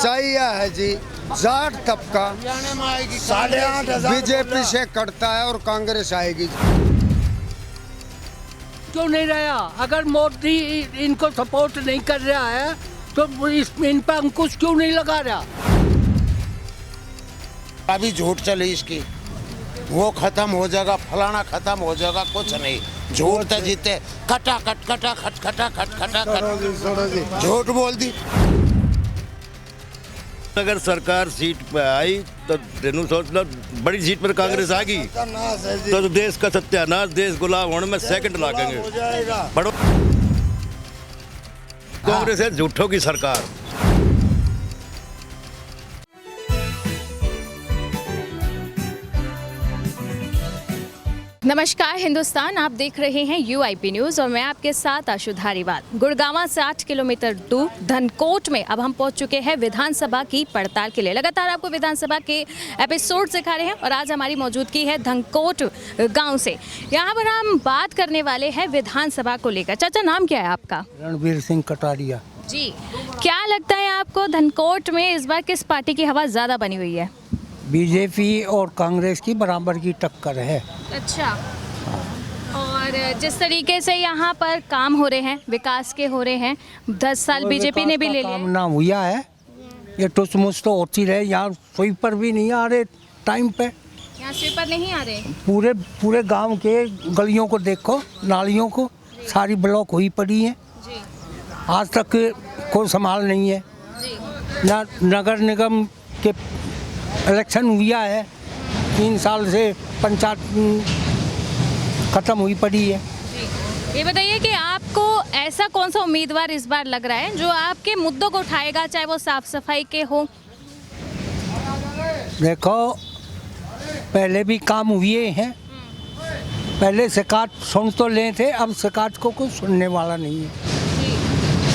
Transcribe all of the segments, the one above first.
सच्चाई यह है जी, जाट तबका 8.5 बीजेपी से कटता है और कांग्रेस आएगी। क्यों नहीं रहा? अगर मोदी इनको सपोर्ट नहीं कर रहा है तो इन पर अंकुश क्यों नहीं लगा रहा? अभी झूठ चली इसकी, वो खत्म हो जाएगा, फलाना खत्म हो जाएगा, कुछ नहीं। झूठ तो जीते, कटा खट झूठ बोल दी। अगर सरकार सीट पे आई तो तेनू सोचना बड़ी सीट पर कांग्रेस आ गई तो देश का सत्यानाश, देश गुलाम होने में सेकंड लागेंगे। बड़ो कांग्रेस है झूठों की सरकार। नमस्कार हिंदुस्तान, आप देख रहे हैं UIP न्यूज़ और मैं आपके साथ आशु धारीवाल। गुड़गांव से 8 किलोमीटर दूर धनकोट में अब हम पहुंच चुके हैं विधानसभा की पड़ताल के लिए। लगातार आपको विधानसभा के एपिसोड दिखा रहे हैं और आज हमारी मौजूदगी है धनकोट गांव से। यहां पर हम बात करने वाले हैं विधानसभा को लेकर। चाचा, नाम क्या है आपका? रणवीर सिंह कटारिया जी। क्या लगता है आपको धनकोट में इस बार किस पार्टी की हवा ज़्यादा बनी हुई है? बीजेपी और कांग्रेस की बराबर की टक्कर है। अच्छा, और जिस तरीके से यहाँ पर काम हो रहे हैं, विकास के हो रहे हैं, 10 साल बीजेपी ने भी ले लिया। काम ना हुआ है, ये टुस मुस तो होती रहे। यहाँ स्वीपर भी नहीं आ रहे टाइम पे। यहाँ स्वीपर नहीं आ रहे? पूरे गांव के गलियों को देखो, नालियों को सारी ब्लॉक हुई पड़ी है। जी। आज तक कोई संभाल नहीं है। जी। ना नगर निगम के इलेक्शन हुआ है, 3 साल से पंचायत खत्म हुई पड़ी है। ये बताइए कि आपको ऐसा कौन सा उम्मीदवार इस बार लग रहा है जो आपके मुद्दों को उठाएगा, चाहे वो साफ सफाई के हो? देखो, पहले भी काम हुए हैं, पहले शिकायत सुन तो ले थे, अब शिकायत को कोई सुनने वाला नहीं है।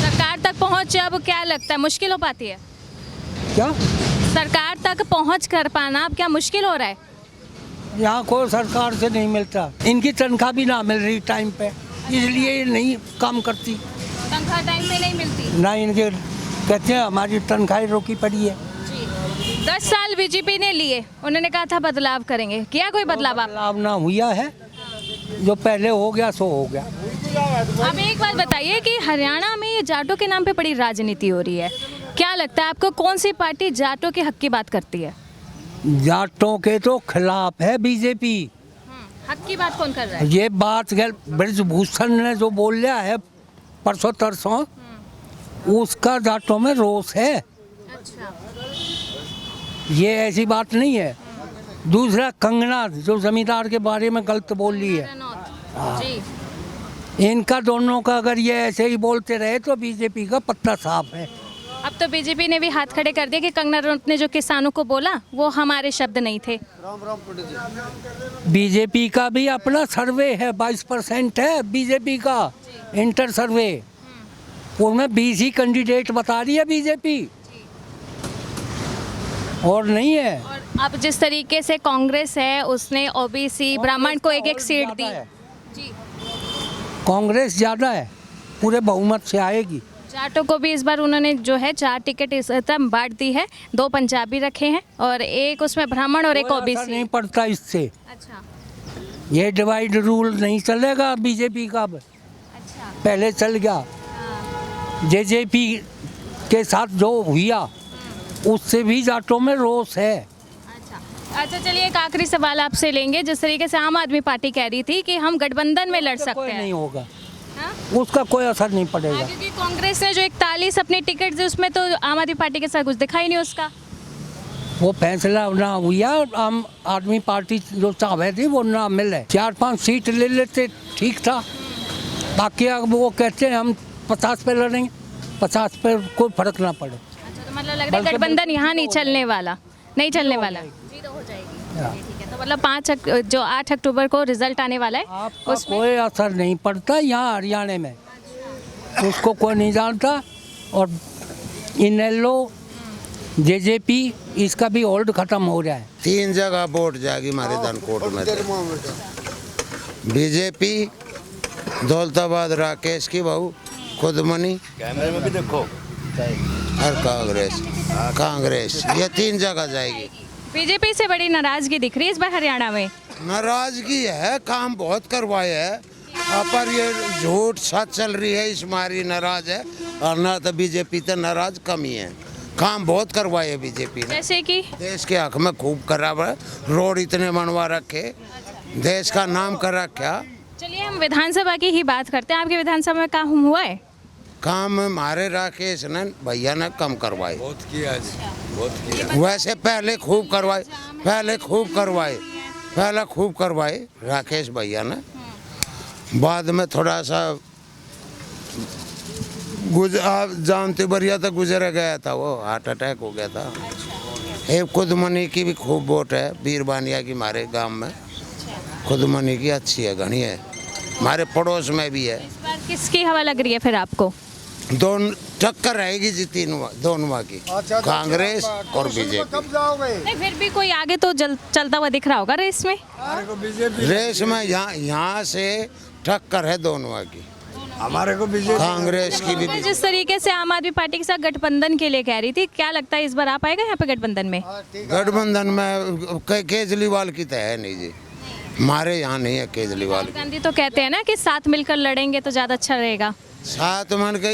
सरकार तक पहुँच अब क्या लगता है मुश्किल हो पाती है? क्या सरकार तक पहुँच कर पाना अब क्या मुश्किल हो रहा है? यहाँ कोई सरकार से नहीं मिलता, इनकी तनख्वाह भी ना मिल रही टाइम पे, इसलिए ये नहीं काम करती। तनख्वाह टाइम पे नहीं मिलती ना, इनके कहते हैं हमारी तनख्वाह रोकी पड़ी है। जी। 10 साल बीजेपी ने लिए, उन्होंने कहा था बदलाव करेंगे, किया कोई बदलाव? बदलाव ना हुआ है, जो पहले हो गया सो हो गया। अब एक बात बताइए कि हरियाणा में ये जाटों के नाम पे बड़ी राजनीति हो रही है, क्या लगता है आपको कौन सी पार्टी जाटों के हक की बात करती है? जाटों के तो खिलाफ है बीजेपी। हक की बात कौन कर रहा है? ये बात ब्रजभूषण ने जो बोल लिया है परसों तरसों, उसका जाटों में रोष है। अच्छा। ये ऐसी बात नहीं है। दूसरा, कंगना जो जमींदार के बारे में गलत बोल रही है, जी। इनका दोनों का अगर ये ऐसे ही बोलते रहे तो बीजेपी का पत्ता साफ है। अब तो बीजेपी ने भी हाथ खड़े कर दिए कि कंगना रनौत ने जो किसानों को बोला वो हमारे शब्द नहीं थे। बीजेपी का भी अपना सर्वे है, 22% है बीजेपी का इंटर सर्वे, उसमें 20 ही कैंडिडेट बता रही है बीजेपी, और नहीं है। और अब जिस तरीके से कांग्रेस है, उसने ओबीसी ब्राह्मण को एक सीट दी। जी। कांग्रेस ज़्यादा है, पूरे बहुमत से आएगी। जाटों को भी इस बार उन्होंने जो है 4 टिकट इस तरह बांट दी है, 2 पंजाबी रखे हैं और एक उसमें ब्राह्मण और एक ओबीसी। नहीं पड़ता इससे। अच्छा। ये डिवाइड रूल नहीं चलेगा बीजेपी का अब। अच्छा। पहले चल गया, जेजेपी के साथ जो हुआ उससे भी जाटों में रोष है। अच्छा, चलिए एक आखिरी सवाल आपसे लेंगे। जिस तरीके से आम आदमी पार्टी कह रही थी कि हम गठबंधन में लड़ सकते हैं, नहीं होगा। हाँ? उसका कोई असर नहीं पड़ेगा। क्योंकि कांग्रेस ने जो 41 अपने टिकट दी उसमें तो आम आदमी पार्टी के साथ कुछ दिखा ही नहीं उसका। वो फैसला ना हुआ, आम आदमी पार्टी जो चाहे थी वो ना मिले, 4-5 सीट ले लेते ठीक था। बाकी अब वो कहते हैं हम 50 पे लड़ेंगे, 50 पे कोई फर्क ना पड़े। अच्छा, तो मतलब लग रहा है गठबंधन यहाँ नहीं चलने वाला, नहीं चलने वाला। जी, तो हो जाएगी। ठीक है, तो मतलब 8 अक्टूबर को रिजल्ट आने वाला है, उसमें कोई असर नहीं पड़ता यहाँ हरियाणा में, उसको कोई नहीं जानता। और इनेलो जेजेपी इसका भी होल्ड खत्म हो रहा है। 3 जगह वोट जाएगी हमारे धनकोट में। बीजेपी, दौलताबाद राकेश की बहू खुदमनी, कैमरे में भी देखो, और कांग्रेस। कांग्रेस, ये 3 जगह जाएगी। बीजेपी से बड़ी नाराजगी दिख रही है इस बार हरियाणा में। नाराजगी है, काम बहुत करवाए है, पर ये झूठ सच चल रही है, इस मारी नाराज है। और ना तो बीजेपी तो नाराज कम ही है, काम बहुत करवाए है बीजेपी ने। जैसे कि देश के हक में खूब करा है, रोड इतने बनवा रखे, देश का नाम कर रखा। चलिए हम विधानसभा की ही बात करते हैं। आपके विधानसभा में काम हुआ है? काम हमारे राकेश ने भैया ने कम करवाए, बहुत किया जी, बहुत किया। वैसे पहले खूब करवाए, पहले खूब करवाए राकेश भैया ने। बाद में थोड़ा सा आप जानते बढ़िया तो गुजर गया था, वो हार्ट अटैक हो गया था। एक खुदमनी की भी खूब वोट है बीरबानिया की, हमारे गांव में खुदमनी की अच्छी है, घनी है, हमारे पड़ोस में भी है। इस बार किसकी हवा लग रही है फिर आपको? दोनों टक्कर रहेगी जी, दोनों की, कांग्रेस और बीजेपी। कब जाओगे? नहीं फिर भी कोई आगे तो चलता हुआ दिख रहा होगा रेस में। रेस में यहाँ से टक्कर है दोनों की, हमारे को बीजेपी, कांग्रेस की भी। जिस तरीके से आम आदमी पार्टी के साथ गठबंधन के लिए कह रही थी, क्या लगता है इस बार आ पाएगा यहाँ पे गठबंधन में? गठबंधन में केजरीवाल की तो है नहीं जी, हमारे यहाँ नहीं है केजरीवाल की। गांधी तो कहते हैं ना कि साथ मिलकर लड़ेंगे तो ज्यादा अच्छा रहेगा। सात मन के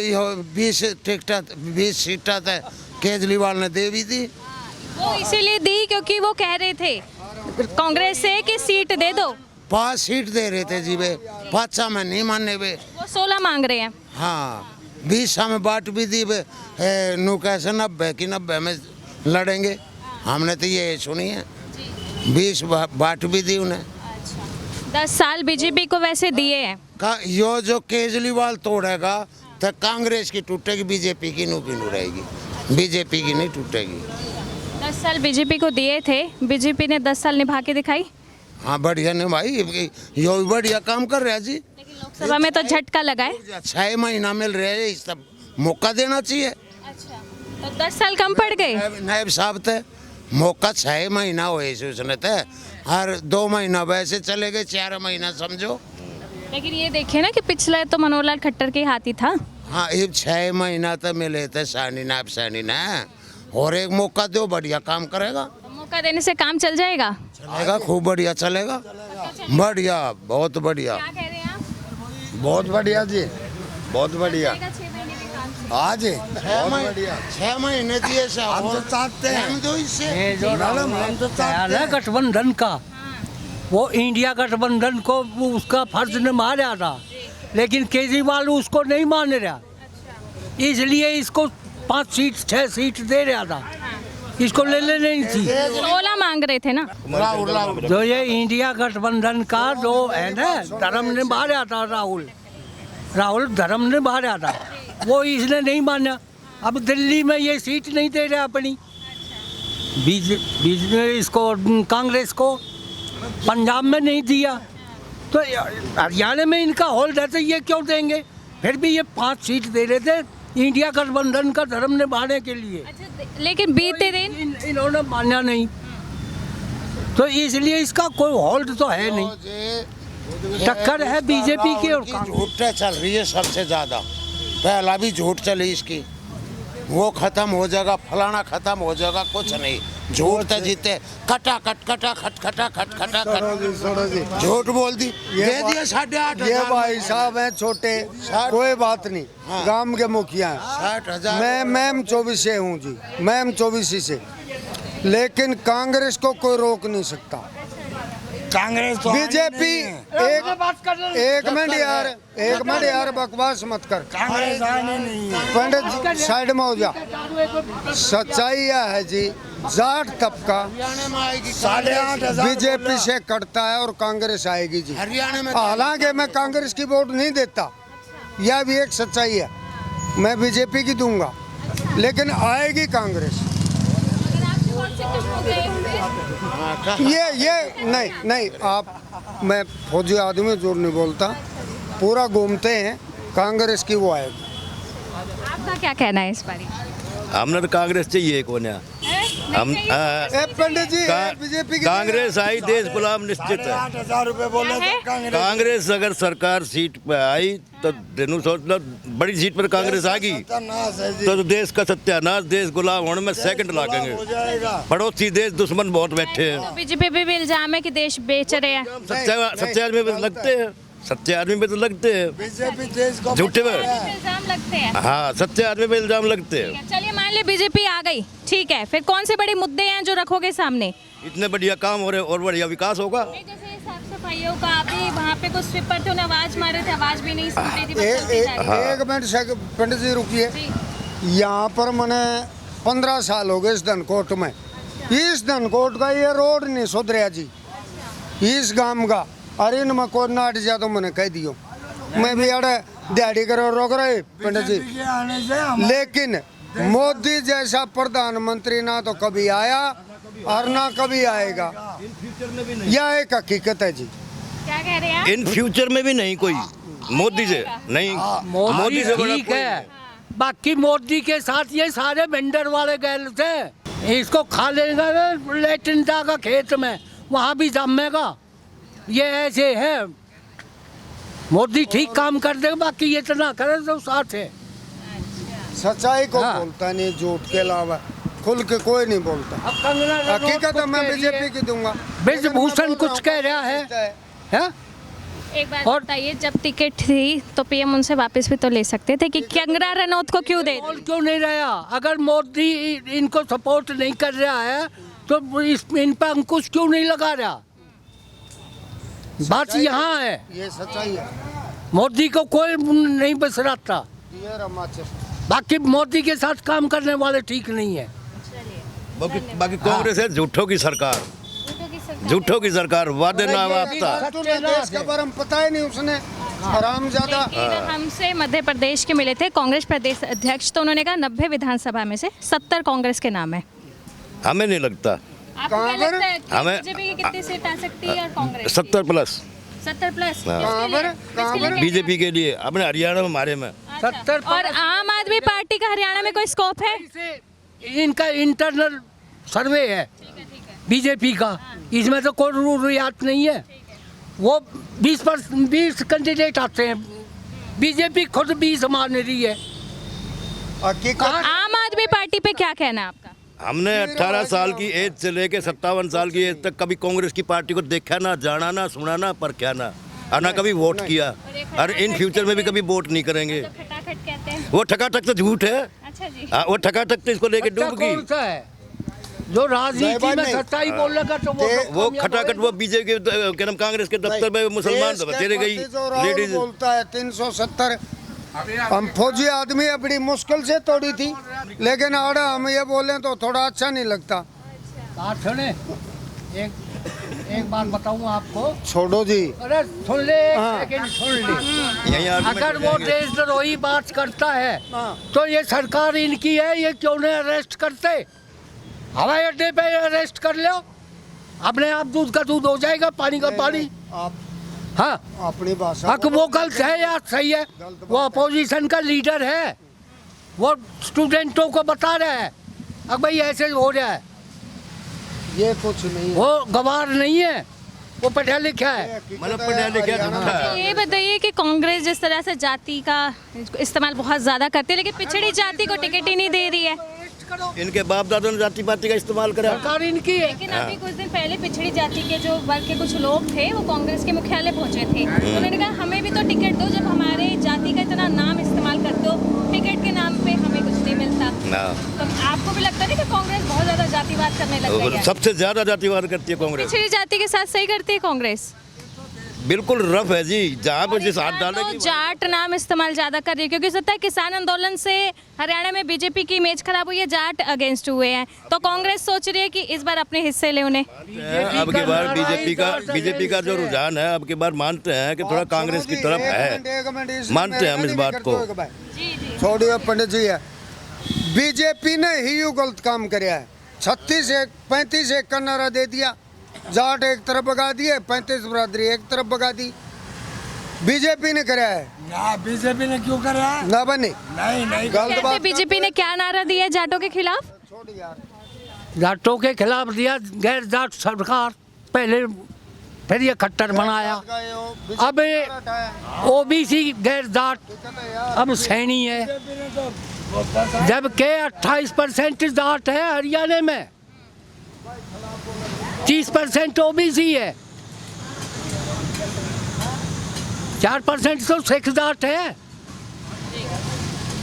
20 सीटा तक केजरीवाल ने दे भी दी। वो इसीलिए दी क्योंकि वो कह रहे थे कांग्रेस से कि सीट दे दो। 5 सीट दे रहे थे जी, वे 5 में नहीं मानने वे। वो 16 मांग रहे हैं। हाँ 20 में बांट भी दी वे, नु कैसे 90 की 90 में लड़ेंगे, हमने तो ये सुनी है। 20 बांट भी दी उन्हें। 10 साल बीजेपी को वैसे दिए हैं। यो जो केजरीवाल तोड़ेगा तो कांग्रेस की टूटेगी, बीजेपी की नू रहेगी, बीजेपी की नहीं टूटेगी। 10 साल बीजेपी को दिए थे, बीजेपी ने 10 साल निभा के दिखाई। हाँ बढ़िया नहीं भाई, यो भी बढ़िया काम कर रहा है जी। लेकिन लोकसभा में तो झटका लगा है। 6 महीना मिल रहा है, इस तब मौका देना चाहिए। अच्छा तो 10 साल कम पड़ गए। नायब साहब थे, मौका 6 महीना हुए उसने थे, हर 2 महीना वैसे चले गए, 4 महीना समझो। लेकिन ये देखिए ना कि पिछला तो मनोहर लाल खट्टर के हाथ ही था। हाँ ये 6 महीना तो मिले थे नायब सैनी ने, और एक मौका दो, बढ़िया काम करेगा। तो मौका देने से काम चल जाएगा। चलेगा, खूब बढ़िया चलेगा, बढ़िया, बहुत बढ़िया, क्या कह रहे हैं आप? बहुत बढ़िया जी, बहुत बढ़िया। 6 महीने के काम से। हाँ जी, 6 महीने दिए से हम तो चाहते हैं, हम दो इससे। ये जो मैडम, हम तो चाहते हैं। गठबंधन का, वो इंडिया गठबंधन को वो उसका फर्ज निभा रहा था, लेकिन केजरीवाल उसको नहीं मान रहा, इसलिए इसको 5 सीट 6 सीट दे रहा था, इसको ले नहीं थी। 16 मांग रहे थे ना। जो ये इंडिया गठबंधन का जो है ना, धर्म निभा रहा था, राहुल धर्म निभा रहा था, वो इसने नहीं माना। अब दिल्ली में ये सीट नहीं दे रहा अपनी, बीच में इसको कांग्रेस को, पंजाब में नहीं दिया, तो हरियाणा में इनका होल्ड है, तो ये क्यों देंगे? फिर भी ये 5 सीट दे रहे थे इंडिया गठबंधन का धर्म निभाने के लिए। अच्छा लेकिन बीते दिन इन्होंने माना नहीं, तो इसलिए इसका कोई होल्ड तो है नहीं। टक्कर है बीजेपी की और कांग्रेस। झूठ चल रही है सबसे ज्यादा, पहला भी झूठ चली इसकी, वो खत्म हो जाएगा, फलाना खत्म हो जाएगा, कुछ नहीं, झूठ तो जीते, कटा खट झूठ बोल दी, दे दिया 8.5 ये भाई साहब हैं छोटे, कोई बात नहीं, हाँ। गांव के मुखिया हैं। 60,000 मैं 24 से हूँ जी, मैं 24 से, लेकिन कांग्रेस को कोई रोक नहीं सकता। कांग्रेस तो बीजेपी एक मिनट यार बकवास मत कर, कांग्रेस आने नहीं है। पंडित साइड में हो जा। सच्चाई यह है जी, जाट तबका 8,500 बीजेपी से कटता है और कांग्रेस आएगी जी। हरियाणा में हालांकि मैं कांग्रेस की वोट नहीं देता, यह भी एक सच्चाई है, मैं बीजेपी की दूंगा, लेकिन आएगी कांग्रेस। ये नहीं आप, मैं फौजी आदमी जोर नहीं बोलता, पूरा घूमते हैं, कांग्रेस की वो आएगी। आपका क्या कहना है इस बारे? हमने तो कांग्रेस चाहिए, कौन है हम ए पंडित जी बीजेपी की कांग्रेस आई देश गुलाम निश्चित है। 8,000 रुपए बोले क्या है? तो कांग्रेस कांग्रेस अगर सरकार सीट पे आई तो तेनू सोच लो बड़ी सीट पर कांग्रेस आ गई सत्यानाश है जी। तो देश का सत्यानाश, देश गुलाम होने में सेकंड गुलाम लागेंगे। हो जाएगा। पड़ोसी देश दुश्मन बहुत बैठे हैं। बीजेपी पे भी इल्जाम है कि देश बेच रहे हैं। सच्चे आदमी पे तो लगते हैं, सच्चे आदमी पे तो लगते हैं। बीजेपी देश को झूठे में इल्जाम लगते हैं। हाँ, सच्चे आदमी पे इल्जाम लगते हैं। चलिए मान ले बीजेपी आ गई, ठीक है, फिर कौन से बड़े मुद्दे हैं जो रखोगे सामने? इतने बढ़िया काम हो रहे और बढ़िया विकास होगा। जैसे साफ सफाइयों का अभी वहाँ पे कुछ स्वीपर थे, उन्हें आवाज मारे थे, आवाज भी नहीं सुनती थी, बस चलती जा रही थी। एक मिनट पंडित जी रुकिए। जी। यहाँ पर मैंने 15 साल हो गए इस धनकोट में। इस धनकोट का ये रोड नहीं सुधरा जी, इस गांव का। अरे इनमें कोई नाट जा तो मैंने कह दियो, मैं भी अड़े दिहाड़ी करो रोक रहे पंडित जी। बीजेपी के आने से हम लेकिन मोदी जैसा प्रधानमंत्री ना तो कभी आया और ना कभी आएगा, यह एक हकीकत है जी। क्या कह रहे हैं आप? इन फ्यूचर में भी नहीं कोई मोदी से नहीं, मोदी से बड़ा ठीक कोई है, नहीं। बाकी मोदी के साथ ये सारे वेंडर वाले गए थे। इसको खा लेगा लेटिन जाएगा खेत में, वहाँ भी जमेगा। ये ऐसे है, मोदी ठीक काम कर देगा, बाकी ये इतना करे तो साथ है। सच्चाई को हाँ। बोलता नहीं, झूठ के अलावा खुल के कोई नहीं बोलता। अब कंगना रनौत हकीकत है, कुछ मैं कह रही है। बीजेपी की दूंगा। ब्रजभूषण कुछ कह रहा है, हैं? एक बात और- बताइए, जब टिकट थी तो पीएम उनसे वापस भी तो ले सकते थे कि कंगना रनौत को क्यों दे बोल दी? क्यों नहीं रहा? अगर मोदी इनको सपोर्ट नहीं कर रहा है तो इन पर अंकुश क्यों नहीं लगा रहा? बात यहाँ है, ये सच्चाई है। मोदी को कोई नहीं बस रहा था। ये रमाचर बाकी मोदी के साथ काम करने वाले ठीक नहीं है। बाकी कांग्रेस है झूठों की सरकार, झूठों की सरकार, वादे ना वास्ता। देश के बारे में पता ही नहीं उसने, आराम ज्यादा। लेकिन हमसे मध्य प्रदेश के मिले थे कांग्रेस प्रदेश अध्यक्ष, तो उन्होंने कहा 90 विधानसभा में से 70 कांग्रेस के नाम है। हमें नहीं लगता। आपको क्या कहाँ पर? लगता है कि हमें- बीजेपी की कितनी सीट आ सकती है और कांग्रेस की? 70 प्लस 70 प्लस। हाँ। कहाँ पर? कहाँ पर? बीजेपी के लिए अपने हरियाणा में हमारे में 70 और आम आदमी पार्टी का हरियाणा में कोई स्कोप है? इनका इंटरनल सर्वे है बीजेपी का, इसमें तो कोई रूरियात नहीं है। वो 20 कैंडिडेट आते हैं, बीजेपी खुद 20 मान रही है। हकीकत आम आदमी पार्टी पे क्या कहना है आपका? हमने 18 साल की एज से लेके 57 साल की एज तक कभी कांग्रेस की पार्टी को देखा ना, जाना ना, सुना ना, परखा ना, और ना कभी वोट किया, और इन फ्यूचर में भी कभी वोट नहीं करेंगे। खटाखट कहते हैं। वो ठकाठक तो झूठ है। अच्छा जी। हाँ, वो ठकाठक तो इसको लेके बच्चा डूब गई। कौन सा है जो राजनीति में नहीं। सच्चाई बोलेगा तो वो वो खटाखट वो बीजेपी के क्या नाम कांग्रेस के दफ्तर में मुसलमान देश के चले गई प्रति जो राहुल लेडीज। बोलता है 370, हम फौजी आदमी है, बड़ी मुश्किल से तोड़ी थी, लेकिन आड़ा हम ये बोले तो थोड़ा अच्छा नहीं लगता। बात सुने, एक बात बताऊं आपको। छोड़ो जी। अरे सुन ले, एक हाँ। सेकंड सुन ले। यहीं argument अगर हो वो जाएंगे। देशद्रोही बात करता है हाँ। तो ये सरकार इनकी है, ये क्यों नहीं अरेस्ट करते? हवाई अड्डे पे अरेस्ट कर लो, अपने आप दूध का दूध हो जाएगा, पानी का पानी। आप हाँ, अपनी भाषा हक वो गलत है या सही है? वो अपोजिशन का लीडर है, वो स्टूडेंटों को बता रहा है अब भाई ऐसे हो रहा है। ये कुछ नहीं है। वो गवार नहीं है, वो पढ़ा लिखा है। मतलब पढ़ा लिखा झूठा है। ये बताइए कि कांग्रेस जिस तरह से जाति का इस्तेमाल बहुत ज्यादा करती है, लेकिन पिछड़ी जाति को टिकट ही नहीं दे रही है। इन्के बाप दादा ने जाति पाति का इस्तेमाल करा। सरकार इनकी है। लेकिन अभी कुछ दिन पहले पिछड़ी जाति के जो वर्ग के कुछ लोग थे वो कांग्रेस के मुख्यालय पहुंचे थे, तो उन्होंने कहा हमें भी तो टिकट दो, जब हमारे जाति का इतना नाम इस्तेमाल करते हो, टिकट के नाम पे हमें कुछ नहीं मिलता। हाँ। तो आपको भी लगता है कि कांग्रेस बहुत ज्यादा जातिवाद करने लग गई है? सबसे ज्यादा जातिवाद करती है कांग्रेस। पिछड़ी जाति के साथ सही करती है कांग्रेस? बिल्कुल रफ है जी, जहाँ पर जिस हाथ तो डालेगी जाट नाम इस्तेमाल ज्यादा कर रही है, क्योंकि सत्ता है किसान आंदोलन से हरियाणा में बीजेपी की इमेज खराब हुई है, जाट अगेंस्ट हुए हैं, तो कांग्रेस सोच रही है कि इस बार अपने हिस्से ले उन्हें। अब की बार बीजेपी का जो रुझान है, अब की बार मानते हैं कि थोड़ा कांग्रेस की तरफ है, मानते हैं हम इस बात को। छोड़िए पंडित जी है, बीजेपी ने ही यू गलत काम कराया है। 36-35 का नारा दे दिया, जाट एक तरफ भगा दिए, 35 बरादरी एक तरफ भगा दी। बीजेपी ने कराया है ना, बीजेपी ने क्यों करा? ना बनी। नहीं गलत कैसे बात। बीजेपी ने क्या नारा दिया है जाटों के खिलाफ? जाटों के खिलाफ दिया गैर जाट सरकार पहले, फिर ये खट्टर बनाया, अब ओबीसी गैर जाट अब सैनी है, जबकि 28% जाट है हरियाणा में, 30% ओबीसी है, 4% तो सिख जाट है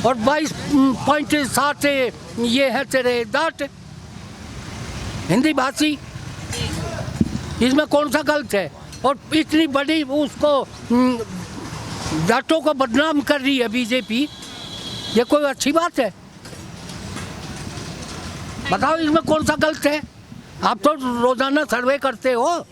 और 22.7 ये है तेरे जाट हिंदी भाषी। इसमें कौन सा गलत है? और इतनी बड़ी उसको जाटों को बदनाम कर रही है बीजेपी, ये कोई अच्छी बात है? बताओ इसमें कौन सा गलत है? आप तो रोजाना सर्वे करते हो।